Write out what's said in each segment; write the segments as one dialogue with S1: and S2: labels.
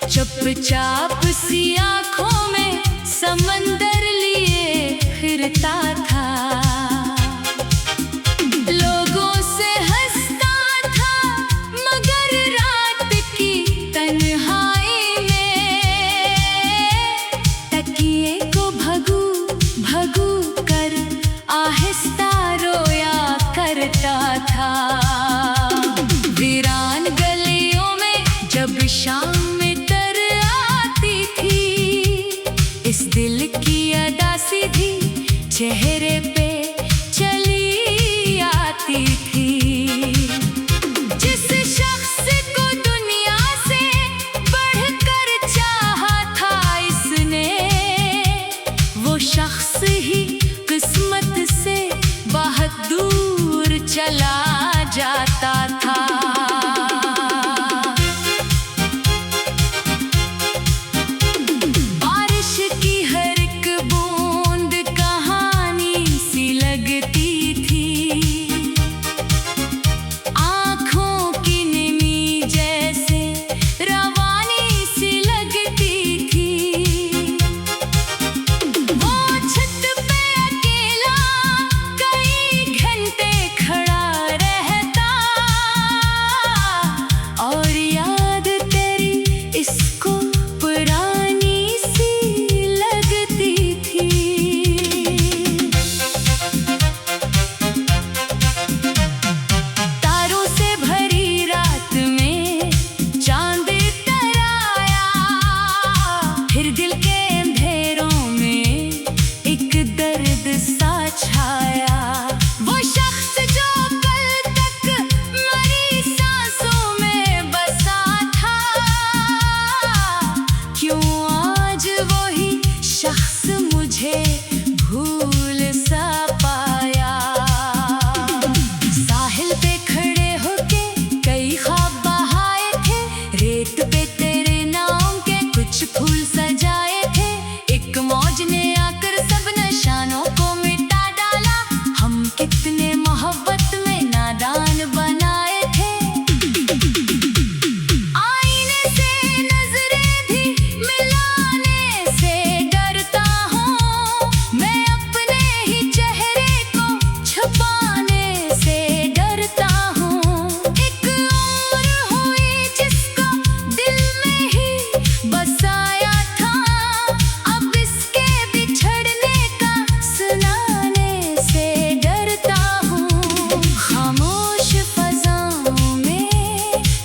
S1: चुपचाप सी आंखों में समंदर लिए फिरता था, लोगों से हंसता था, मगर रात की तन्हाई में तकिए को भगू भगू कर आहिस्ता रोया करता था। वीरान गलियों में जब शाम इस दिल की अदा सीधी चेहरे पे चली आती थी। जिस शख्स को दुनिया से बढ़कर चाहा था इसने, वो शख्स ही किस्मत से बहुत दूर चला जाता था। भूल सा पाया, साहिल पे खड़े होके कई ख्वाब बहाए थे, रेत पे तेरे नाम के कुछ फूल सजाए थे। एक मौज ने आकर सब निशानों को मिटा डाला, हम कितने मोहब्बत में नादान बनाए थे। आईने से नजरें भी मिलाने से डरता हूँ, मैं अपने ही चेहरे को छुपाने से डरता हूँ। एक उम्र हुई जिसको दिल में ही बसाया था, अब इसके बिछड़ने का सुनाने से डरता हूँ। खामोश फज़ाओं में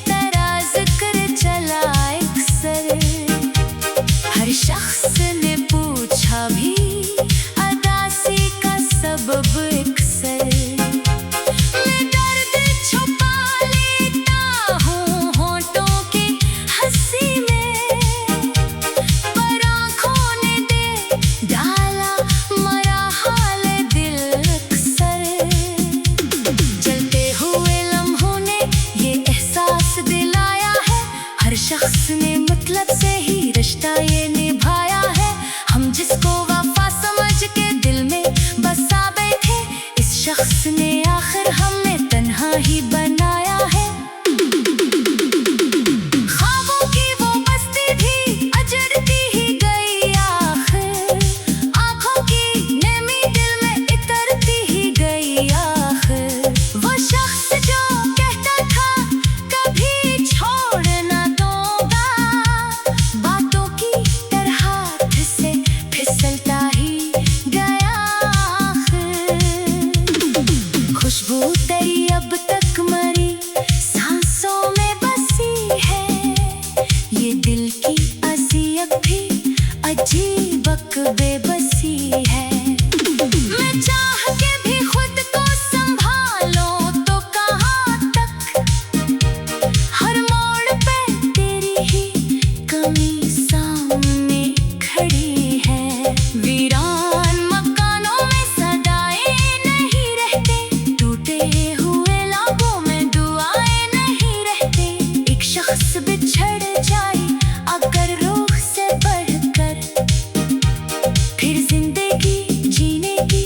S1: तेरा जिक्र चला अक्सर, हर शख्स ने पूछा भी अदासी का सबब अक्सर। मैं दर्द छुपा लेता हूँ होठों की हंसी में, पर आँखों ने दे डाला मरा हाल दिल अक्सर। जलते हुए लम्हों ने ये एहसास दिलाया है, हर शख्स ने मतलब से ही रिश्ता ये निभाया है। हम जिसको वफा समझ के दिल में बसा बैठे, इस शख्स ने आखिर हमें तन्हा ही बनाया है। ख्वाबों की वो बस्ती भी अजरती ही गई आखिर, आँखों की नमी दिल में इतरती ही गई आखिर। वो शख्स जो कहता था कभी छोड़ ना दूंगा, बातों की तरह हाथ से फिसलता ही गया आखिर। खुशबू तेरी अब तक मरी सांसों में बसी है, ये दिल की अज़ियत भी अजीब बेबसी है। मैं चाह के भी खुद को संभालूं तो कहाँ तक, हर मोड़ पे तेरी ही कमी सामने खड़ी है। वीरान मकानों में सदाएं नहीं रहते, टूटे हुए लाखों में दुआएं नहीं रहते। एक शख्स बिछड़ जाए अगर रूह से बढ़कर, फिर जिंदगी जीने की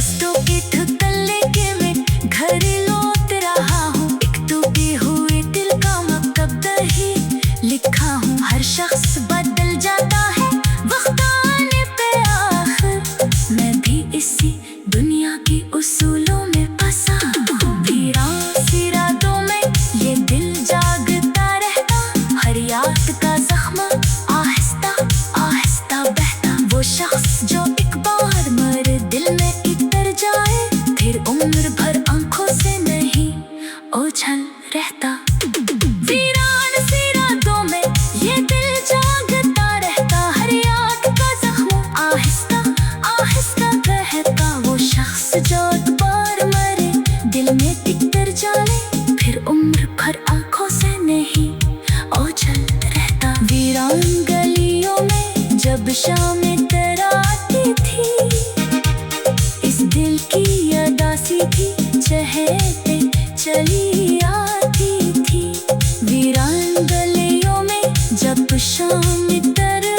S1: कष्टों के ठुकल्ले के मैं घर लौट रहा हूँ। एक टूटे हुए दिल का मकब ही लिखा हूँ। हर शख्स बदल जाता है वक्त आने पे आखिर, मैं भी इसी दुनिया के उसूलों में फंसा हूँ। वीरान सी रातों में ये दिल जागता रहता, हर याद का जख्म आहिस्ता आहिस्ता बहता। वो शख्स जो एक बार मर दिल में इतर जाए, फिर उम्र भर आंखों से नहीं ओझल रहता। वीरान सी रातों में ये दिल जागता रहता, हर याद का जख्म आहिस्ता आहिस्ता बहता। वो शख्स जो एक बार मरे दिल में इतर जाए, फिर उम्र भर आंखों से नहीं ओझल रहता। वीरान गलियों में जब शाम आती थी, इस दिल की अदा सीधी चहते चली आती थी। वीरान गलियों में जब शाम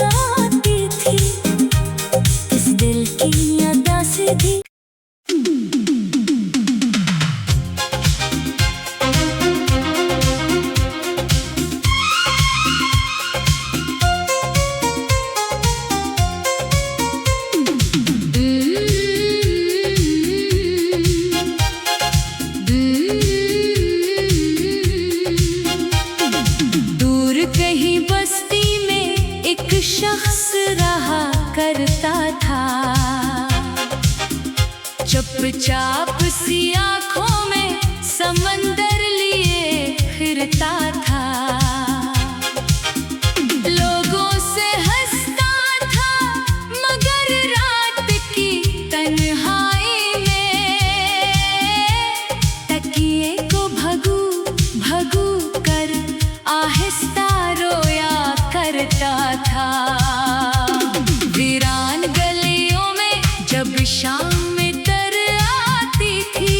S1: आती थी, इस दिल की अदा सीधी। शख्स रहा करता था, चुपचाप सी आँखों में समंदर लिए फिरता था। लोगों से हंसता था मगर रात की तन्हाई में, तकिए को भगू भगू कर आहिस्ता रोया करता था। वीरान गलियों में जब शाम तर आती थी,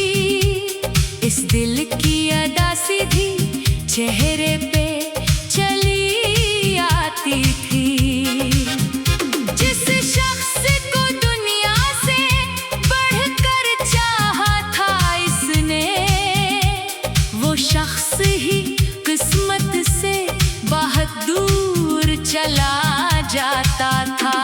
S1: इस दिल की अदा सीधी चेहरे पे चली आती थी। जिस शख्स को दुनिया से बढ़कर चाहा था इसने, वो शख्स ही किस्मत से बहुत दूर चला जाता था।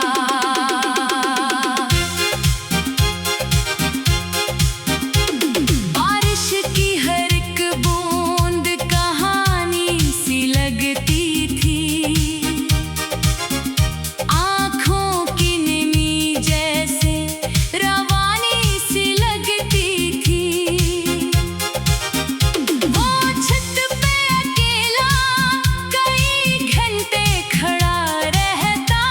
S1: बारिश की हर एक बूंद कहानी सी लगती थी, आँखों की निमी जैसे रवानी सी लगती थी। वो छत पे अकेला कई घंटे खड़ा रहता,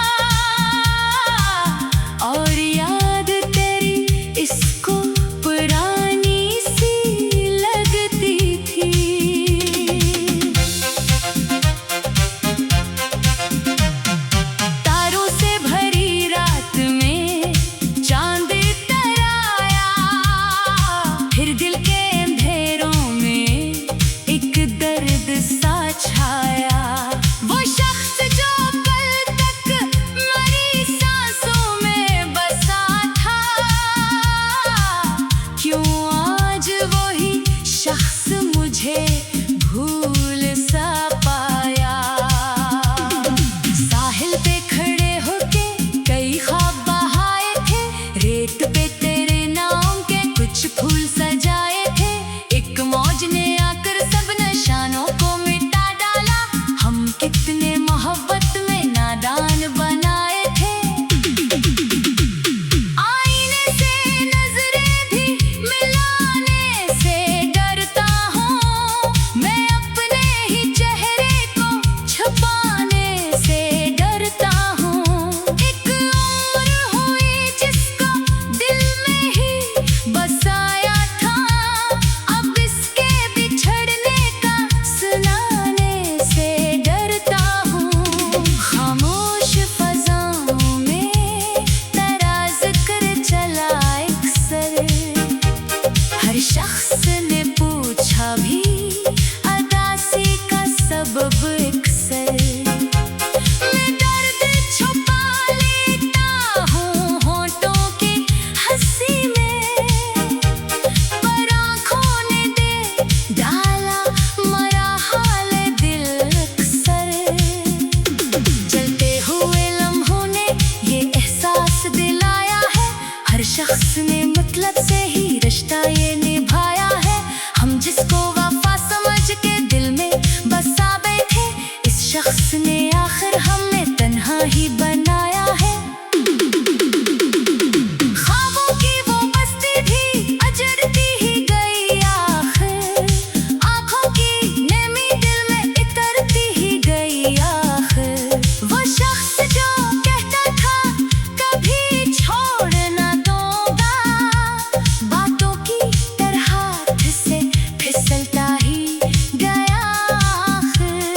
S1: रिश्ता ये निभाया है। हम जिसको वफा समझ के दिल में बसा बैठे, इस शख्स ने आखिर हमें तन्हा ही बनाया है। ख्वाबों की वो बस्ती भी अजरती ही गई आखिर, आंखों की नमी दिल में इतरती ही गई आखिर। वो शख्स जो कहता था कभी छोड़ ना दूंगा, बातों की तरह हाथ से फिसलता ही गया आखिर।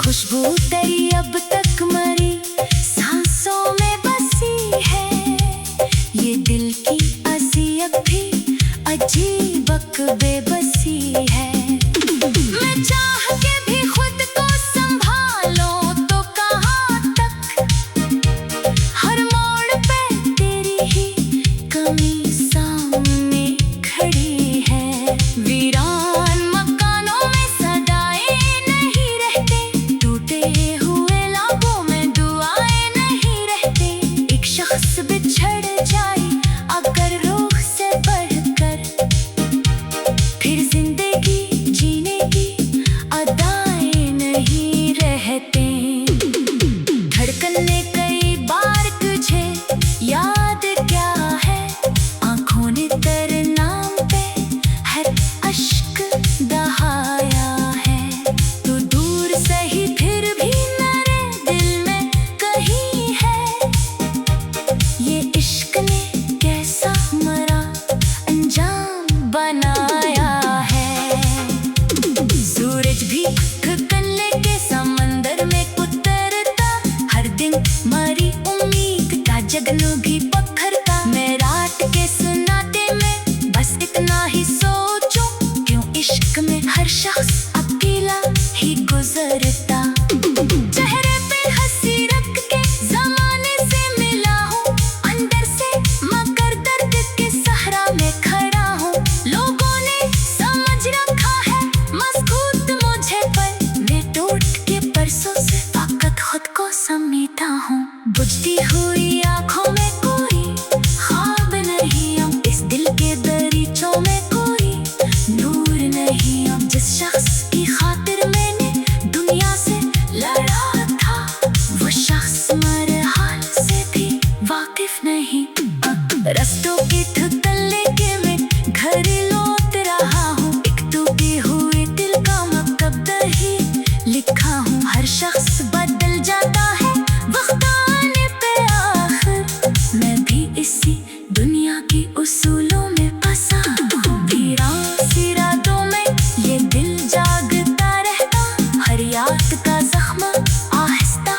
S1: खुशबू तेरी अब तक मरी सांसों में बसी है, ये दिल की अज़ियत भी अजीब बेबसी है। मैं चाह के भी खुद को संभालूं तो कहाँ तक, हर मोड़ पे तेरी ही कमी सामने खड़ी है। वीरान मकानों में सदाएं नहीं रहते, टूटे हुए लाखों में दुआएं नहीं रहते। एक शख्स बिछड़ जाए अगर रूह से बढ़कर, फिर जिंदगी जीने की अदाएं नहीं रहते। धड़कन ने कई बार तुझे याद क्या है, आंखों ने तेरे नाम पे हर अश्क बहाया है। तू दूर सही फिर भी मेरे दिल में कहीं है, ये इश्क ने कैसा मरा अंजाम बनाया है। सूरज भी थकन लेके समंदर में उतरता, हर दिन मरी उम्मीद का जगनू भी पत्थरता। मैं रात के सुनाते में बस इतना ही सोचूं, क्यों इश्क में हर शख्स अकेला ही गुजरता। चेहरे पे हंसी रख के जमाने से मिला हूँ, अंदर से मगर दर्द के सहरा में खड़ा हूँ। लोगों ने समझ रखा है मजबूत मुझे, पर मैं टूट के परसों से फकत खुद को समेटा हूँ। बुझती हुई आंखों में कोई ख्वाब नहीं, अब इस दिल के दरीचों में कोई नूर नहीं। अब जिस शख्स की खातिर मैंने दुनिया से लड़ा था, वो शख्स मेरे हाल से भी वाकिफ नहीं। अब रस्तों की थकन लेके मैं घर लौट रहा हूँ, एक टूटे हुए दिल का मुकद्दर ही लिखा हूँ। हर शख्स बदल जाता है वक्त आने पे आखिर, मैं भी इसी दुनिया की उसूलों में फंसा हूँ। वीरान सी रातों में ये दिल जागता रहता, हर याद का जख्म आहिस्ता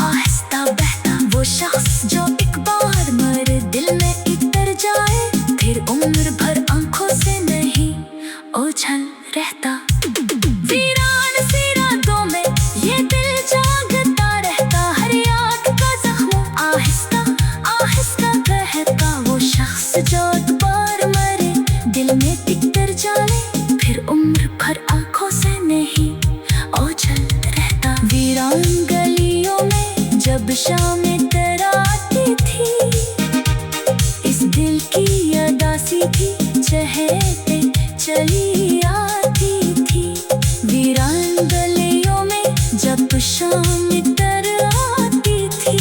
S1: आहिस्ता बहता। वो शख्स जो एक बार मेरे दिल में इतर जाए, फिर उम्र भर आंखों से नहीं ओझल रहता। वीरान सी रातों में ये दिल जागता रहता, हर याद का जख्म आहिस्ता आहिस्ता बहता। वो शख्स जो एक बार मेरे दिल में इतर जाए, फिर उम्र भर आंखों से नहीं ओझल रहता। वीरान गलियों में जब शाम आती थी, इस दिल की अदासी थी चहते चली आती थी। वीरान गलियों में जब शाम आती थी,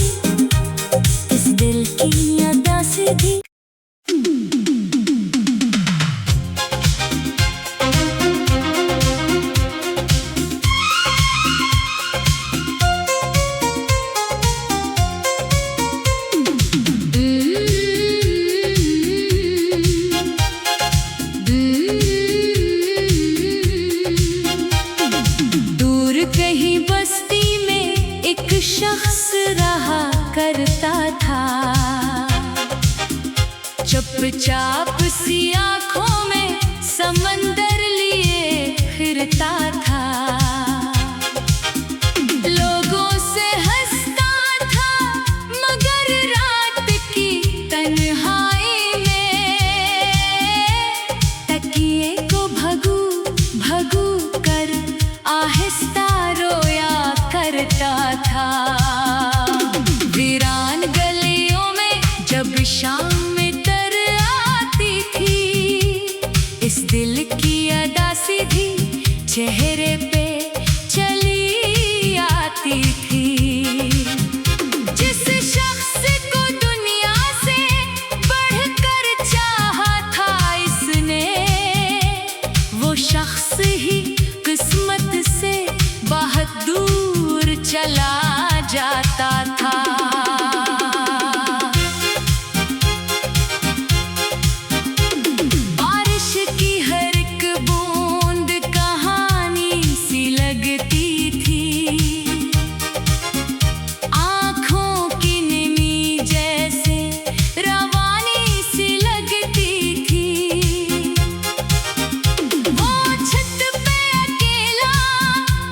S1: इस दिल की अदासी थी। दूर कहीं बस्ती में एक शख्स रहा करता था, चुपचाप सी आंखों में समंदर लिए फिरता था। लोगों से हंसता था मगर रात की तन्हाई में, तकिए को भगू भगू कर आहिस्ता रोया करता था। वीरान गलियों में जब शाम तर आती चला जाता था। बारिश की हर एक बूंद कहानी सी लगती थी, आँखों की निमी जैसे रवानी सी लगती थी। वो छत पे अकेला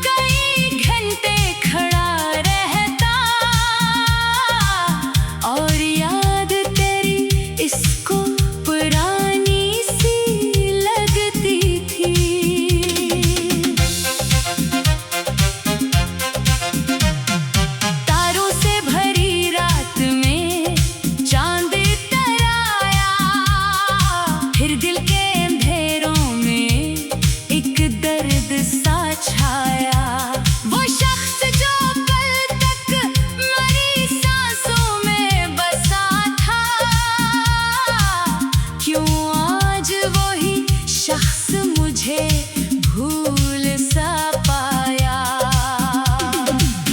S1: कई घंटे खड़ा रहता, और याद तेरी इसको पुरानी सी लगती थी। तारों से भरी रात में चांद तराया, फिर दिल के अंधेरों में एक दर्द सा छाया। वो शख्स जो कल तक मरी सांसों में बसा था, क्यों आज वही शख्स मुझे भूल सा पाया।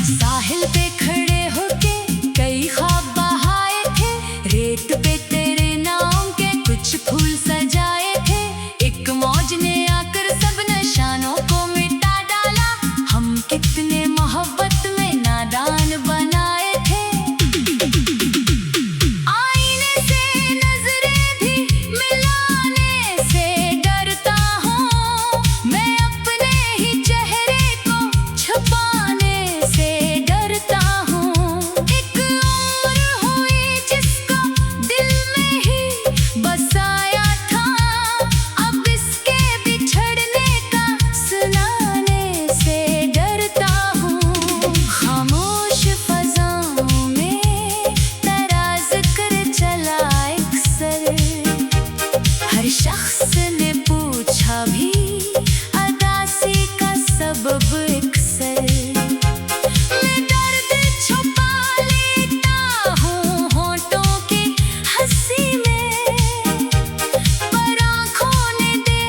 S1: साहिल पे खड़े होके कई ख्वाब बहाए थे, रेत पे तेरे नाम के कुछ फूल सजाए थे। एक मौज ने आकर सब निशानों को मिटा डाला, हम कितने मोहब्बत में नादान बनाए थे। आईने से नजरें भी मिलाने से डरता हूँ, मैं अपने ही चेहरे को छुपाने से डरता हूँ। एक उम्र हुई जिसको दिल में ही बसाया था, अब इसके बिछड़ने का सुनाने से डरता हूँ। खामोश फज़ाओं में तराज कर चला एक सर, हर शख्स ने पूछा भी अदासी का सबब अक्सर। मैं दर्द छुपा लेता हूँ होठों की हंसी में, पर आँखों ने दे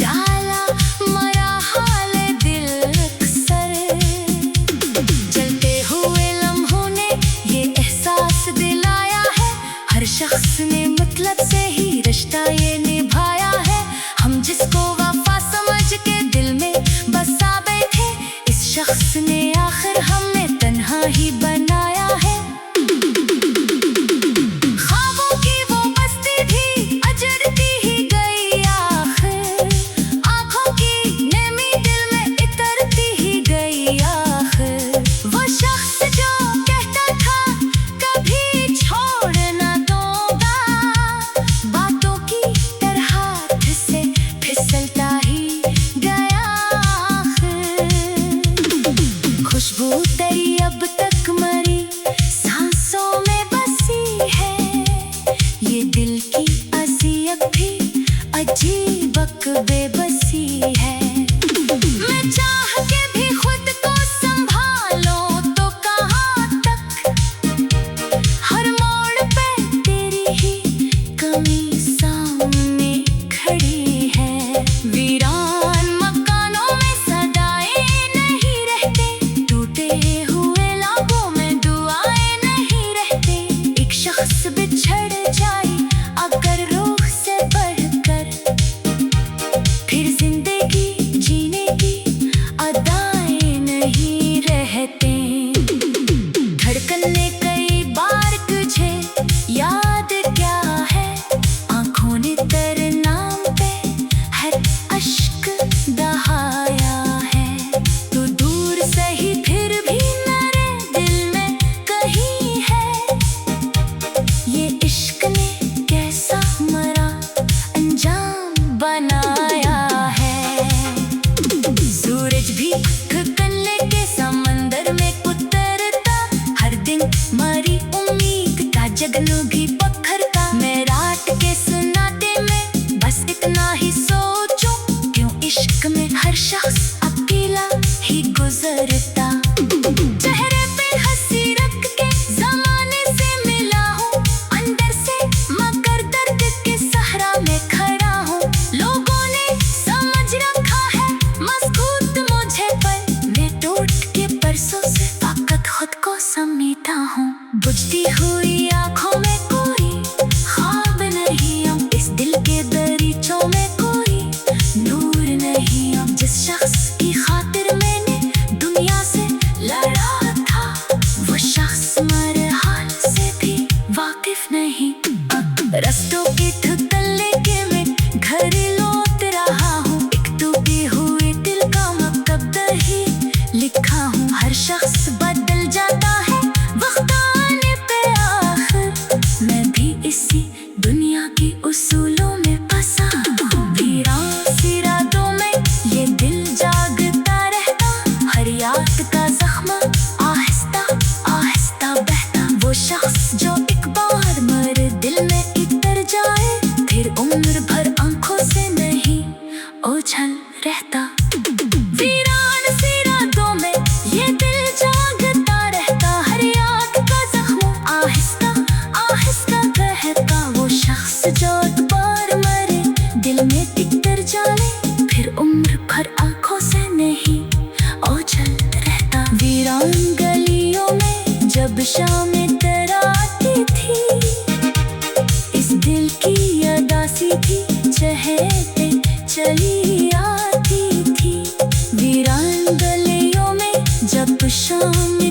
S1: डाला मरा हाल दिल अक्सर। जलते हुए लम्हों ने ये एहसास दिलाया है, हर शख्स ने मतलब से ही रिश्ता ये निभाया है। हम जिसको वफा समझ के दिल में बसा बैठे, इस शख्स ने आखिर हमें तन्हा ही बनाया है। ख्वाबों की वो बस्ती भी अजरती ही गई आखिर, आँखों की नमी दिल में इतरती ही गई आखिर। वो शख्स जो कहता था कभी छोड़ ना दूंगा, बातों की तरह हाथ से फिसलता ही गया आखिर। खुशबू तेरी अब तक मरी सांसों में बसी है, ये दिल की अज़ियत भी अजीब बेबसी है। मैं चाह के भी खुद को संभालूं तो कहाँ तक, हर मोड़ पे तेरी ही कमी सामने खड़ी है। वीरान मकानों में सदाएं नहीं रहते, टूटे हुए लाखों में दुआएं नहीं रहते। एक शख्स बिछड़ जाए अगर रूह से बढ़कर,
S2: जो एक बार मरे दिल में टिक कर जाने, फिर उम्र भर आंखों से नहीं ओझल रहता। वीरान गलियों में जब शामें तराती थी, इस दिल की उदासी थी चहते चली आती थी। वीरान गलियों में जब शामें